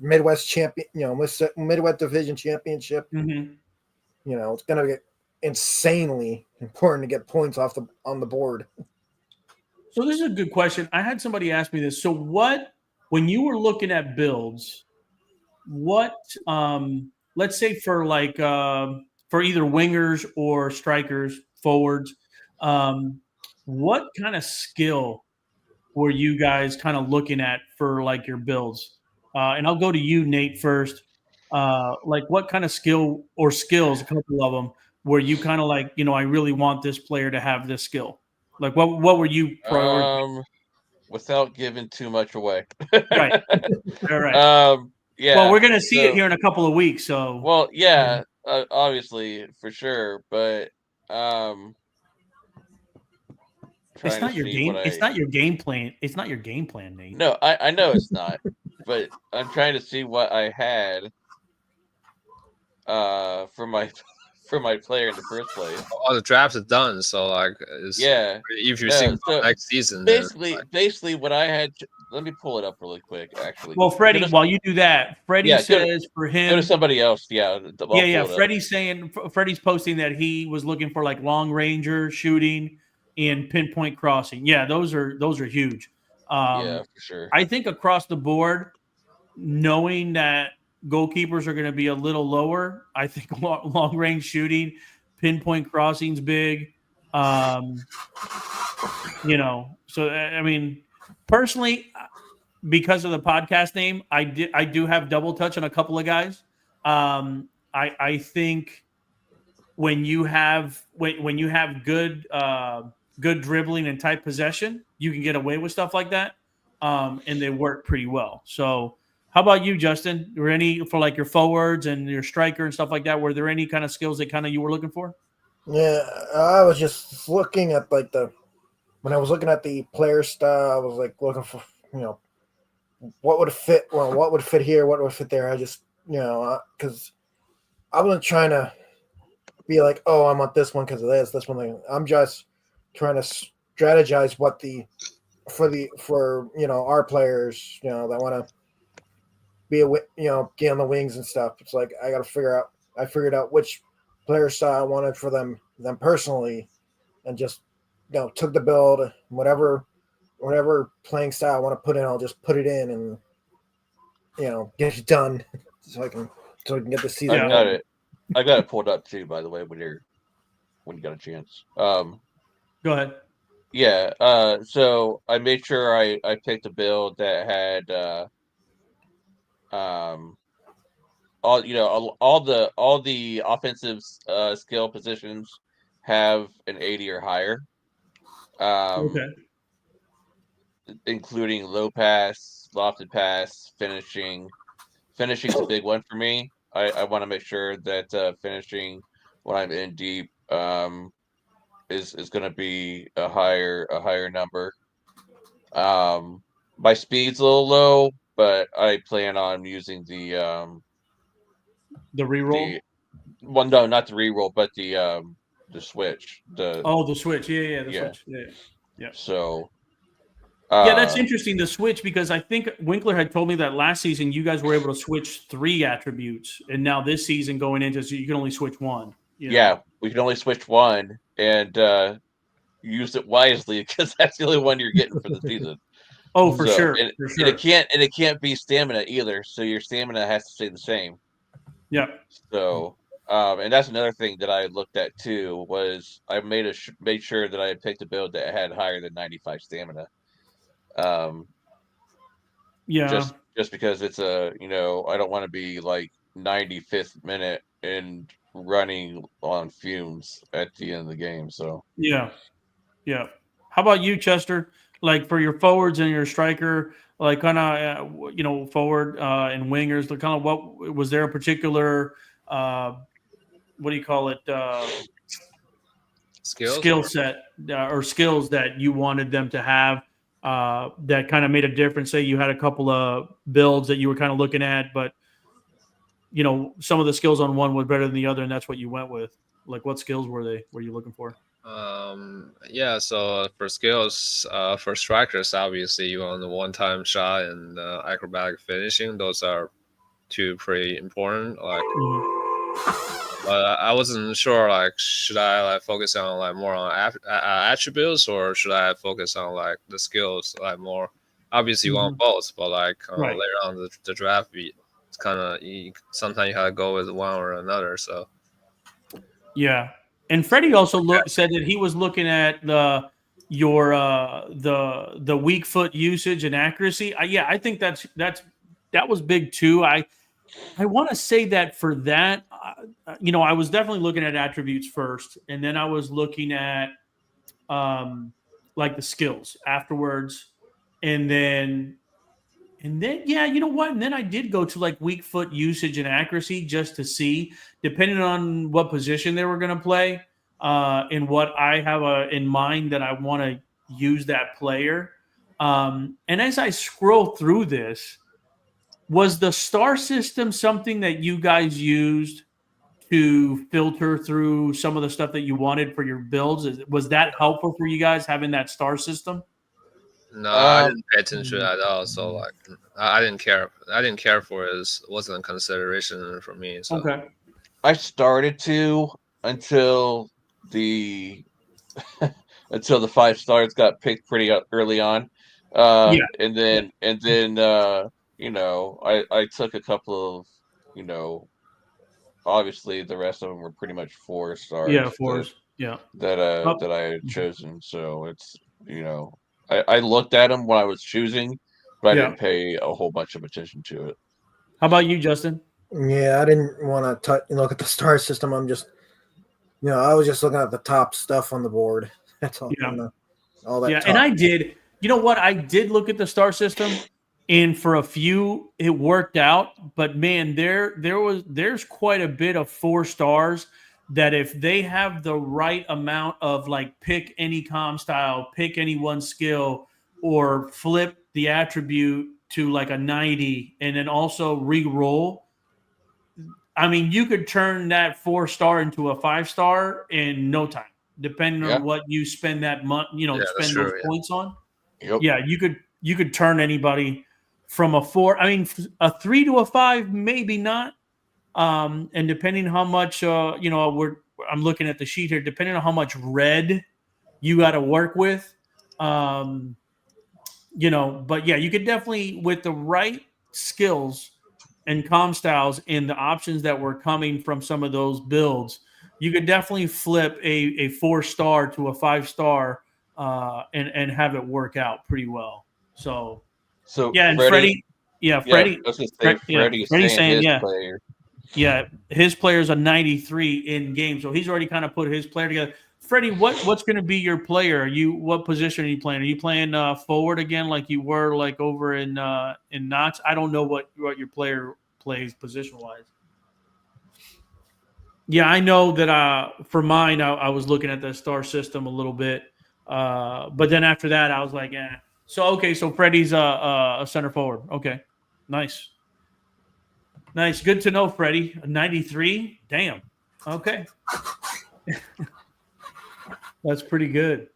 Midwest champion, Midwest Division championship. Mm-hmm. It's gonna get insanely important to get points on the board. So this is a good question. I had somebody ask me this. So when you were looking at builds, what let's say for for either wingers or strikers, forwards, what kind of skill were you guys kind of looking at for like your builds? And I'll go to you, Nate, first. Like what kind of skill or skills, a couple of them, where you kind of like, I really want this player to have this skill. Like what were you prioritizing? Without giving too much away. Right. All right. Yeah. Well, we're gonna see it here in a couple of weeks. So. Well, yeah, obviously for sure, but It's not your game. It's not your game plan. It's not your game plan, Nate. No, I know it's not, but I'm trying to see what I had for my player in the first place. All the drafts are done, so like, if you're seeing next season, basically what I had. Let me pull it up really quick. Actually, well, Freddie, while you do that, Freddie says for him, go to somebody else. Yeah, Freddie's posting that he was looking for like long ranger shooting and pinpoint crossing. Yeah, those are huge. Yeah, for sure. I think across the board, knowing that goalkeepers are going to be a little lower, I think long range shooting, pinpoint crossing's big. So I mean, personally, because of the podcast name, I do have double touch on a couple of guys. I think when you have good dribbling and tight possession, you can get away with stuff like that, and they work pretty well. So, how about you, Justin? Were any for like your forwards and your striker and stuff like that? Were there any kind of skills that kind of you were looking for? Yeah, I was just looking at like when I was looking at the player style, I was like looking for what would fit. Well, what would fit here? What would fit there? I just because I wasn't trying to be like, oh, I want this one because of this one thing. I'm just trying to strategize what for our players that want to be get on the wings and stuff. It's like I got to figure out. I figured out which player style I wanted for them personally, and just took the build, whatever playing style I want to put in, I'll just put it in and get it done so I can get the season. I got it. I got it pulled up too, by the way, when you got a chance. Go ahead. Yeah. So I made sure I picked a build that had all the offensive skill positions have an 80 or higher. Okay. Including low pass, lofted pass, finishing. Finishing's a big one for me. I want to make sure that finishing when I'm in deep is going to be a higher number. My speed's a little low, but I plan on using the reroll. Well, no, not the reroll, but the switch. The switch. Yeah, switch. Yeah. So. Yeah, that's interesting, the switch, because I think Winkler had told me that last season you guys were able to switch 3 attributes, and now this season going into you can only switch 1. Yeah, we can only switch 1 and use it wisely because that's the only one you're getting for the season. Oh, for sure. And it can't be stamina either, so your stamina has to stay the same. Yeah. So, and that's another thing that I looked at too, was I made sure that I had picked a build that had higher than 95 stamina. Just because it's I don't want to be like 95th minute and running on fumes at the end of the game. So yeah. How about you, Chester? Like for your forwards and your striker, like kind of forward and wingers, kind of what was there a particular what do you call it skill set or skills that you wanted them to have? That kind of made a difference. Say you had a couple of builds that you were kind of looking at, but some of the skills on one was better than the other, and that's what you went with. Like, what skills were you looking for? So for skills, for strikers, obviously you want the one-time shot and acrobatic finishing. Those are two pretty important. Like, Mhm. but I wasn't sure. Like, should I like focus on like more on attributes, or should I focus on like the skills? Like more. Obviously, you want Mhm. both, but like Right. later on the draft beat, it's kind of sometimes you gotta go with one or another. So Yeah. And Freddie also said that he was looking at the weak foot usage and accuracy. Yeah, I think that was big too. I want to say that for that, I was definitely looking at attributes first, and then I was looking at like the skills afterwards, and then yeah, you know what? And then I did go to like weak foot usage and accuracy just to see, depending on what position they were going to play, and what I have in mind that I want to use that player. And as I scroll through this, was the star system something that you guys used to filter through some of the stuff that you wanted for your builds? Was that helpful for you guys having that star system? no, I Um, didn't pay attention at all. So like, I didn't care. I didn't care for it. It wasn't a consideration for me. So Okay. I started to until the until the 5 stars got picked pretty early on, Yeah. and then I took a couple of you know obviously the rest of them were pretty much 4 stars Yeah. Force. Yeah. that I had chosen. So it's you know I looked at them when I was choosing, but I Yeah. didn't pay a whole bunch of attention to it. How about you, Justin? Yeah, I didn't want to look at the star system. I was just looking at the top stuff on the board. That's all. Yeah. All that Yeah, top. and I did. You know what? I did look at the star system, and for a few, it worked out. But man, there's quite a bit of 4 stars that if they have the right amount of like pick any comm style, pick any one skill, or flip the attribute to like a 90, and then also re-roll. I mean, you could turn that 4 star into a 5 star in no time, depending Yeah. on what you spend that month, yeah, that's spend those true. Yeah. points on. Yep. Yeah, you could turn anybody from a 4. I mean, a 3 to a 5, maybe not. And depending how much, I'm looking at the sheet here. Depending on how much red you got to work with, um, but yeah, you could definitely with the right skills and comm styles and the options that were coming from some of those builds, you could definitely flip a 4 star to a 5 star and have it work out pretty well. So So yeah, and Freddie, Freddie, yeah, yeah, I Freddie, was gonna say Freddie is Freddie's saying saying his yeah, player. yeah, his player's a 93 in game, so he's already kind of put his player together. Freddie, what's going to be your player? What position are you playing? Are you playing forward again, like you were like over in Knox? I don't know what your player plays position wise. Yeah, I know that for mine, I was looking at the star system a little bit, but then after that, I was like, eh. So okay, so Freddie's a center forward. Okay, nice. Nice. Good to know, Freddie. 93? Damn. Okay. That's pretty good.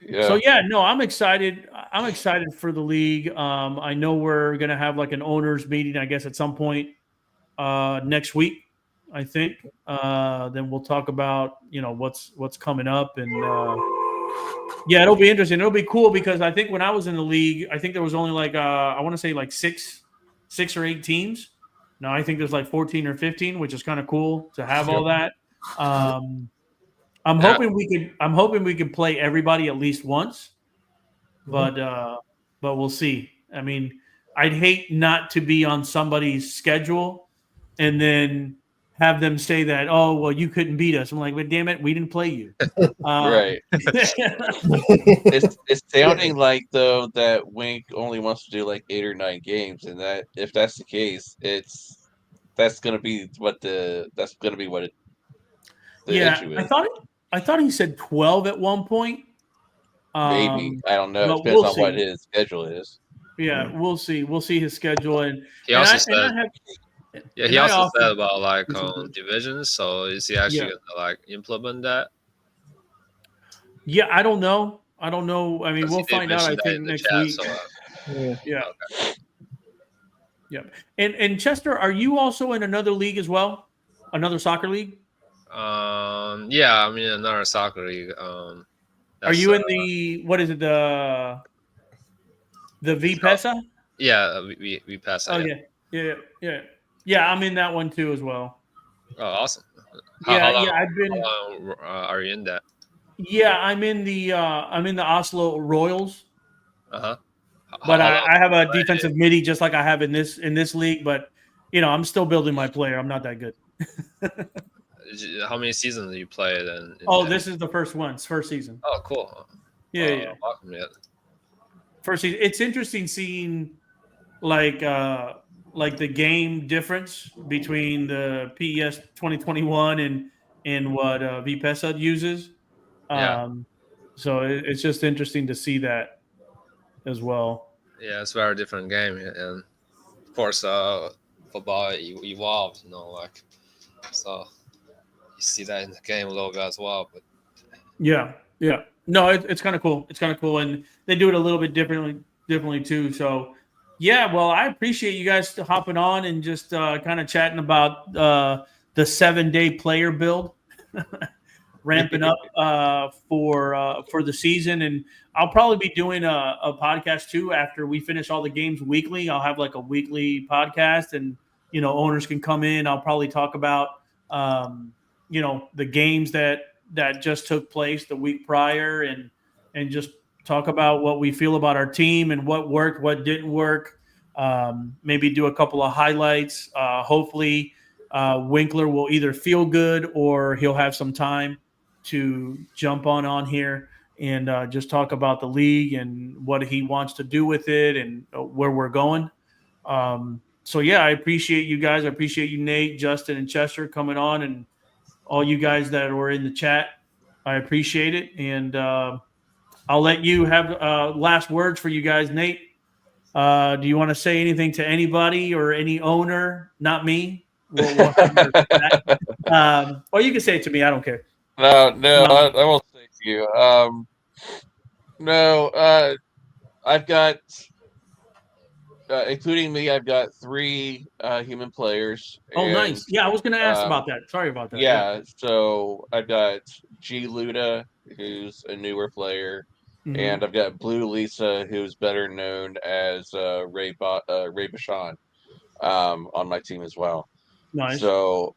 Yeah. So yeah, no, I'm excited. I'm excited for the league. I know we're gonna have like an owners meeting, I guess, at some point next week, I think. Then we'll talk about what's coming up, and yeah, it'll be interesting. It'll be cool because I think when I was in the league, I think there was only like I want to say like six or 8 teams. Now I think there's like 14 or 15, which is kind of cool to have all that. I'm Yeah. hoping we could play everybody at least once, but we'll see. I mean, I'd hate not to be on somebody's schedule and then have them say that, oh, well, you couldn't beat us. I'm like, but damn it, we didn't play you. Right. It's sounding like though that Wink only wants to do like 8 or 9 games, and that if that's the case, that's gonna be what the issue is. I thought he said 12 at one point. Maybe I don't know. It But depends we'll on what see. his schedule is. Yeah, we'll see. We'll see his schedule, He also said, he I also offer- said about like divisions. So is he actually gonna like implement that? Yeah, I don't know. I mean, we'll He did find out. I mention that think in the next chat, week. so, Yeah. okay. Yep. And Chester, are you also in another league as well? Another soccer league? Yeah, I'm in another soccer league. Are That's, you in the what is it the VPESA? Yeah, we passed Oh that. yeah. I'm in that one too as well. Oh, awesome. Yeah, How long? yeah. I've been. How long are you in that? Yeah, I'm in the Oslo Royals, Uh huh. but How long I have do you a play? defensive midi just like I have in this league. But I'm still building my player. I'm not that good. How many seasons do you play then? In Oh, that? this is the first one. It's first season. Oh, cool. Yeah. Welcome, yeah. First season. It's interesting seeing like the game difference between the PES 2021 and what VPESA uses. Yeah, So it's just interesting to see that as well. yeah. It's a very different game, and of course, football evolved. Like so. You see that in the game a little bit as well, but Yeah. No, it's kind of cool. It's kind of cool, and they do it a little bit differently too. So, yeah. Well, I appreciate you guys hopping on and just kind of chatting about the 7-day player build, ramping up for the season, and I'll probably be doing a podcast too after we finish all the games weekly. I'll have like a weekly podcast, and owners can come in. I'll probably talk about the games that just took place the week prior, and just talk about what we feel about our team and what worked, what didn't work. Maybe do a couple of highlights. Hopefully, Winkler will either feel good or he'll have some time to jump on here and just talk about the league and what he wants to do with it and where we're going. So yeah, I appreciate you guys. I appreciate you, Nate, Justin, and Chester coming on, and all you guys that were in the chat. I appreciate it, and I'll let you have last words for you guys. Nate, do you want to say anything to anybody or any owner? Not me. We'll have your chat. Or you can say it to me. I don't care. No, Um, I won't say to you. No, I've got, including me, I've got 3 human players, oh, and nice. Yeah, I was going to ask um, about that. Sorry about that. Yeah. yeah. So I've got G Luda, who's a newer player, Hmm. and I've got Blue Lisa, who's better known as Ray Bashan, on my team as well. Nice. So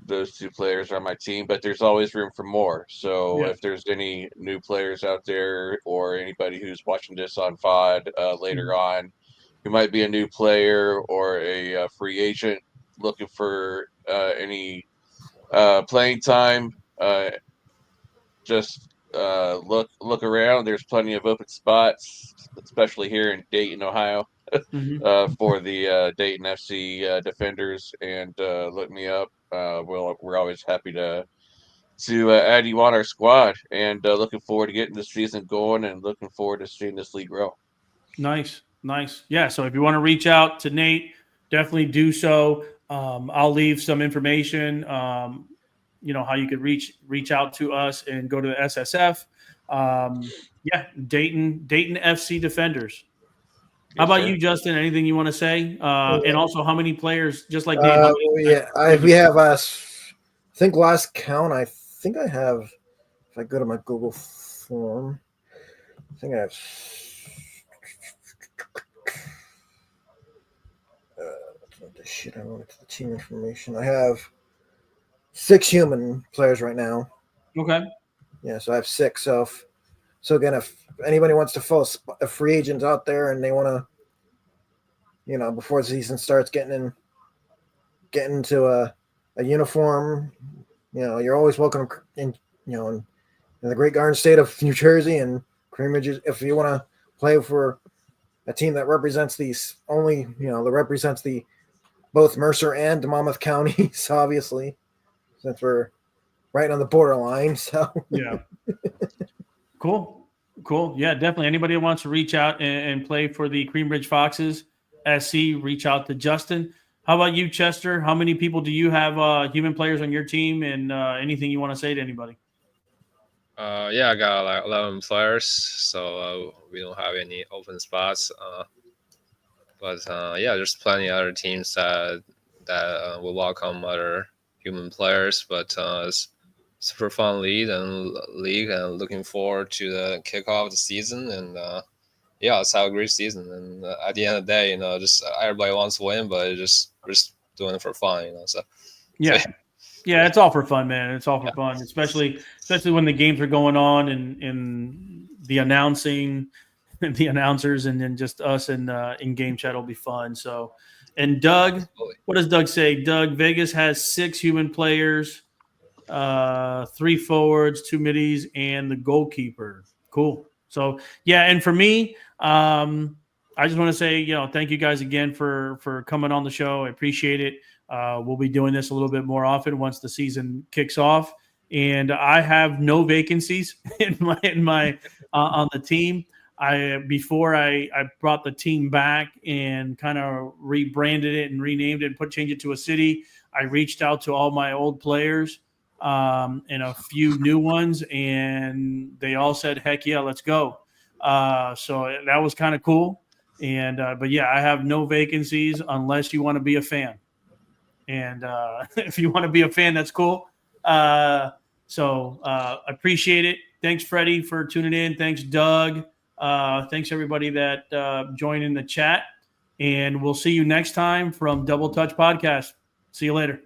those 2 players are on my team, but there's always room for more. So Yeah. if there's any new players out there or anybody who's watching this on VOD later Mhm. on, who might be a new player or a free agent looking for any playing time, just look around. There's plenty of open spots, especially here in Dayton, Ohio, Mhm. for the Dayton FC defenders, and look me up. We're always happy to add you on our squad, and looking forward to getting the season going, and looking forward to seeing this league grow. Nice. Yeah. So if you want to reach out to Nate, definitely do so. I'll leave some information. How you could reach out to us and go to the SSF. Yeah, Dayton FC Defenders. How Yes, about sir. you, Justin? Anything you want to say? And also, how many players? Just like Nate, how many Well, players? yeah, we have I think last count. I think I have. If I go to my Google form, I think I have. That's not the shit I wanted to the team information. I have 6 human players right now. Okay. Yeah, so I have 6. So again, if anybody wants to follow a free agent out there and they want to, before the season starts, getting into a uniform, you're always welcome in the great garden state of New Jersey and Creamridge. If you want to play for a team that represents that represents the both Mercer and Monmouth counties, obviously, since we're right on the borderline. So Yeah. Cool. Yeah, definitely. Anybody that wants to reach out and play for the Creambridge Foxes SC, reach out to Justin. How about you, Chester? How many people do you have human players on your team, and anything you want to say to anybody? Yeah, I got like 11 players, so we don't have any open spots. But yeah, there's plenty other teams that will welcome other human players. But it's super fun league and looking forward to the kickoff of the season. And yeah, let's have a great season. And at the end of the day, just everybody wants to win, but we're just doing it for fun. So Yeah. Yeah, it's all for fun, man. It's all for fun, especially when the games are going on and the announcing, the announcers, and then just us in game chat will be fun. So, and Doug, what does Doug say? Doug, Vegas has 6 human players, 3 forwards, 2 middies, and the goalkeeper. Cool. So yeah, and for me, I just want to say, thank you guys again for coming on the show. I appreciate it. We'll be doing this a little bit more often once the season kicks off. And I have no vacancies in my on the team. Before I brought the team back and kind of rebranded it and renamed it and changed it to a city. I reached out to all my old players and a few new ones, and they all said, "Heck yeah, let's go." So that was kind of cool. And but yeah, I have no vacancies unless you want to be a fan. And if you want to be a fan, that's cool. So appreciate it. Thanks, Freddie, for tuning in. Thanks, Doug. Thanks, everybody that joined in the chat. And we'll see you next time from Double Touch Podcast. See you later.